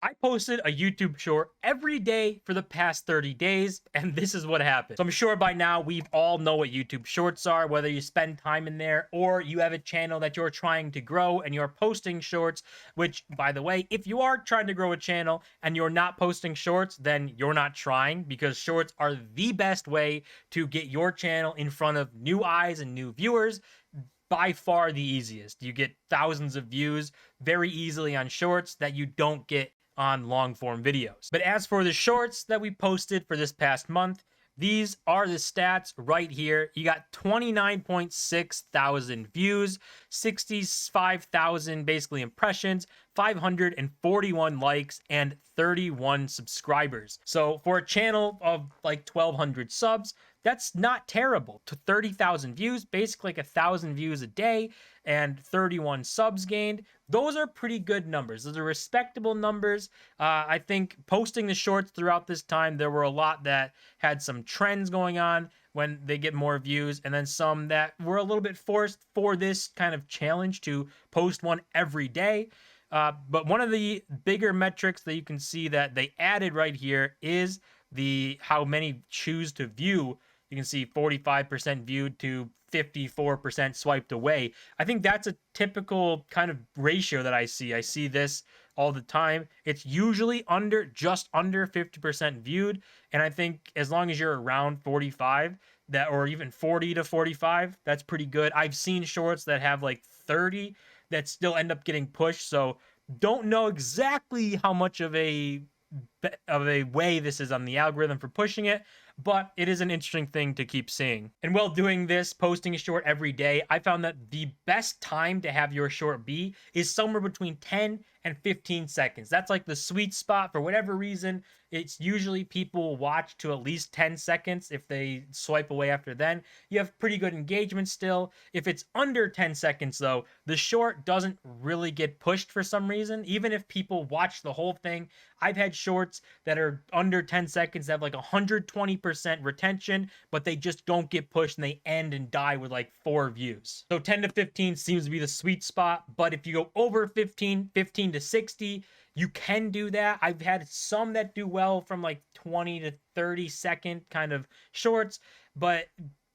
I posted a YouTube short every day for the past 30 days, and this is what happened. So I'm sure by now we all know what YouTube shorts are, whether you spend time in there or you have a channel that you're trying to grow and you're posting shorts, which, by the way, if you are trying to grow a channel and you're not posting shorts, then you're not trying, because shorts are the best way to get your channel in front of new eyes and new viewers. By far the easiest. You get thousands of views very easily on shorts that you don't get on long form videos. But as for the shorts that we posted for this past month, these are the stats right here. You got 29.6 thousand views, 65,000 basically impressions, 541 likes, and 31 subscribers. So for a channel of like 1,200 subs, that's not terrible. To 30,000 views, basically like 1,000 views a day, and 31 subs gained. Those are pretty good numbers. Those are respectable numbers. I think posting the shorts throughout this time, there were a lot that had some trends going on when they get more views, and then some that were a little bit forced for this kind of challenge to post one every day. But one of the bigger metrics that you can see that they added right here is the how many choose to view. You can see 45% viewed to 54% swiped away. I think that's a typical kind of ratio that I see. I see this all the time. It's usually just under 50% viewed. And I think as long as you're around 45, that, or even 40 to 45, that's pretty good. I've seen shorts that have like 30 that still end up getting pushed. So don't know exactly how much of a way this is on the algorithm for pushing it, but it is an interesting thing to keep seeing. And while doing this, posting a short every day, I found that the best time to have your short be is somewhere between 10 and 15 seconds. That's like the sweet spot. For whatever reason, it's usually people watch to at least 10 seconds. If they swipe away after then, you have pretty good engagement still. If it's under 10 seconds though, the short doesn't really get pushed for some reason. Even if people watch the whole thing, I've had shorts that are under 10 seconds that have like 120% retention, but they just don't get pushed and they end and die with like 4 views. So 10 to 15 seems to be the sweet spot, but if you go over 15 to 60, you can do that. I've had some that do well from like 20 to 30-second kind of shorts, but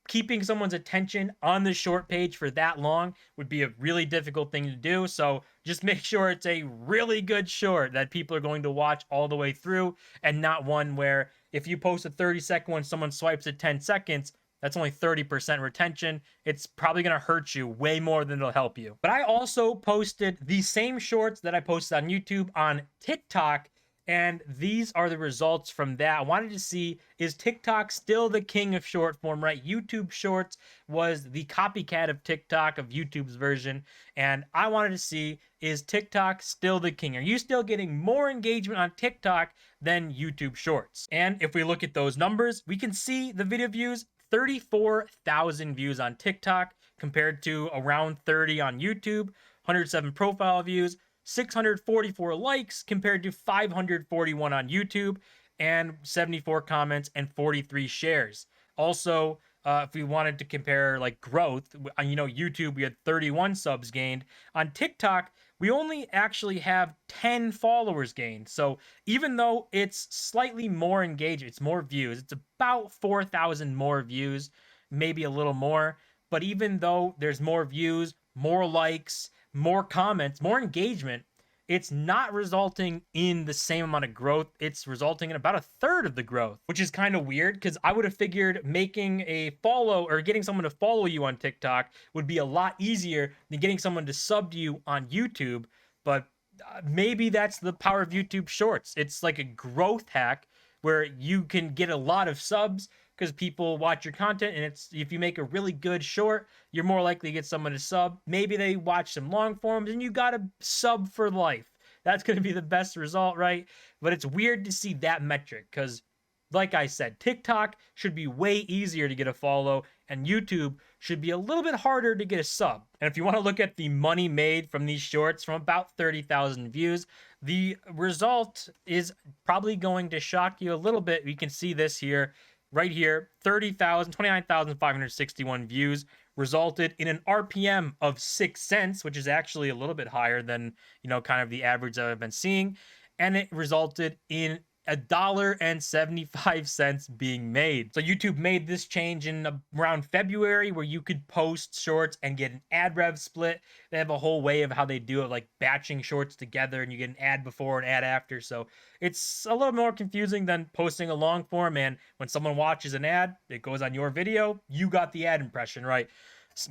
keeping someone's attention on the short page for that long would be a really difficult thing to do. So just make sure it's a really good short that people are going to watch all the way through, and not one where if you post a 30-second one, someone swipes at 10 seconds, that's only 30% retention. It's probably going to hurt you way more than it'll help you. But I also posted the same shorts that I posted on YouTube on TikTok, and these are the results from that. I wanted to see, is TikTok still the king of short form, right? YouTube Shorts was the copycat of TikTok, of YouTube's version. And I wanted to see, is TikTok still the king? Are you still getting more engagement on TikTok than YouTube Shorts? And if we look at those numbers, we can see the video views, 34,000 views on TikTok compared to around 30 on YouTube, 107 profile views, 644 likes compared to 541 on YouTube, and 74 comments and 43 shares. Also, if we wanted to compare like growth, YouTube, we had 31 subs gained. On TikTok, we only actually have 10 followers gained. So even though it's slightly more engaged, it's more views, it's about 4,000 more views, maybe a little more. But even though there's more views, more likes, more comments, more engagement, it's not resulting in the same amount of growth. It's resulting in about a third of the growth, which is kind of weird, because I would have figured making a follow or getting someone to follow you on TikTok would be a lot easier than getting someone to sub to you on YouTube. But maybe that's the power of YouTube Shorts. It's like a growth hack where you can get a lot of subs because people watch your content, and it's, if you make a really good short, you're more likely to get someone to sub. Maybe they watch some long forms and you got a sub for life. That's going to be the best result, right? But it's weird to see that metric, because like I said, TikTok should be way easier to get a follow, and YouTube should be a little bit harder to get a sub. And if you want to look at the money made from these shorts from about 30,000 views, the result is probably going to shock you a little bit. You can see this here. Right here, 29,561 views resulted in an RPM of 6 cents, which is actually a little bit higher than, kind of the average that I've been seeing. and it resulted in $1.75 being made. So YouTube made this change in around February, where you could post shorts and get an ad rev split. They have a whole way of how they do it, like batching shorts together, and you get an ad before and ad after. So it's a little more confusing than posting a long form. And when someone watches an ad, it goes on your video, you got the ad impression, right?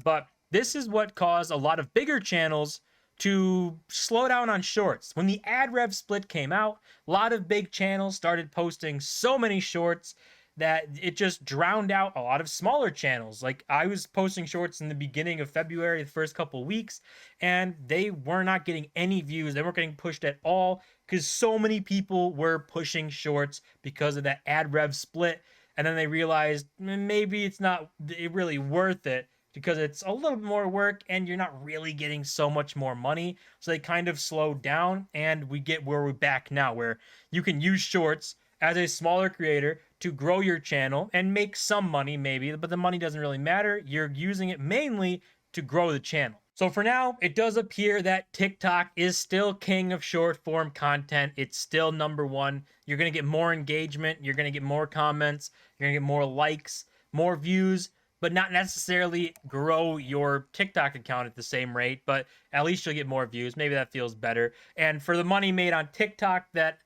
But this is what caused a lot of bigger channels to slow down on shorts. When the ad rev split came out, a lot of big channels started posting so many shorts that it just drowned out a lot of smaller channels. Like, I was posting shorts in the beginning of February, the first couple weeks, and they were not getting any views. They weren't getting pushed at all because so many people were pushing shorts because of that ad rev split. And then they realized maybe it's not really worth it, because it's a little more work and you're not really getting so much more money. So they kind of slowed down, and we get where we're back now, where you can use shorts as a smaller creator to grow your channel and make some money maybe, but the money doesn't really matter. You're using it mainly to grow the channel. So for now, it does appear that TikTok is still king of short form content. It's still #1. You're going to get more engagement. You're going to get more comments. You're going to get more likes, more views, but not necessarily grow your TikTok account at the same rate, but at least you'll get more views. Maybe that feels better. And for the money made on TikTok that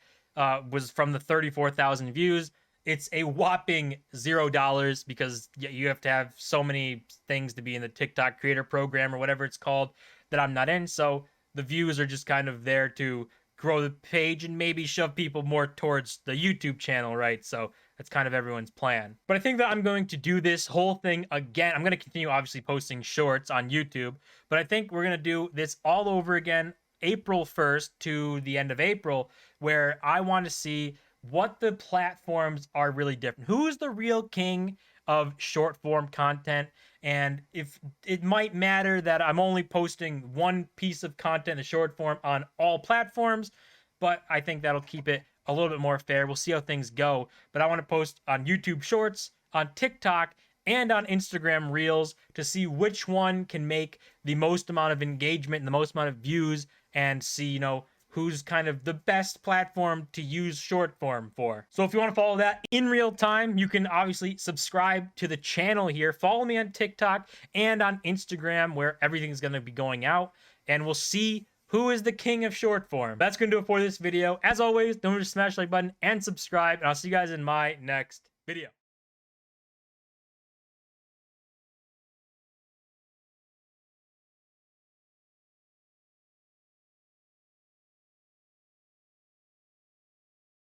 was from the 34,000 views, it's a whopping $0, because you have to have so many things to be in the TikTok creator program or whatever it's called that I'm not in. So the views are just kind of there to grow the page and maybe shove people more towards the YouTube channel, right? So that's kind of everyone's plan. But I think that I'm going to do this whole thing again. I'm going to continue obviously posting shorts on YouTube, but I think we're going to do this all over again April 1st to the end of April, where I want to see what the platforms are really different. Who's the real king of short form content? And if it might matter that I'm only posting one piece of content in short form on all platforms, but I think that'll keep it a little bit more fair. We'll see how things go. But I want to post on YouTube Shorts, on TikTok, and on Instagram Reels to see which one can make the most amount of engagement and the most amount of views, and see, who's kind of the best platform to use short form for. So if you want to follow that in real time, you can obviously subscribe to the channel here. Follow me on TikTok and on Instagram, where everything's going to be going out, and we'll see who is the king of short form. That's going to do it for this video. As always, don't forget to smash the like button and subscribe, and I'll see you guys in my next video.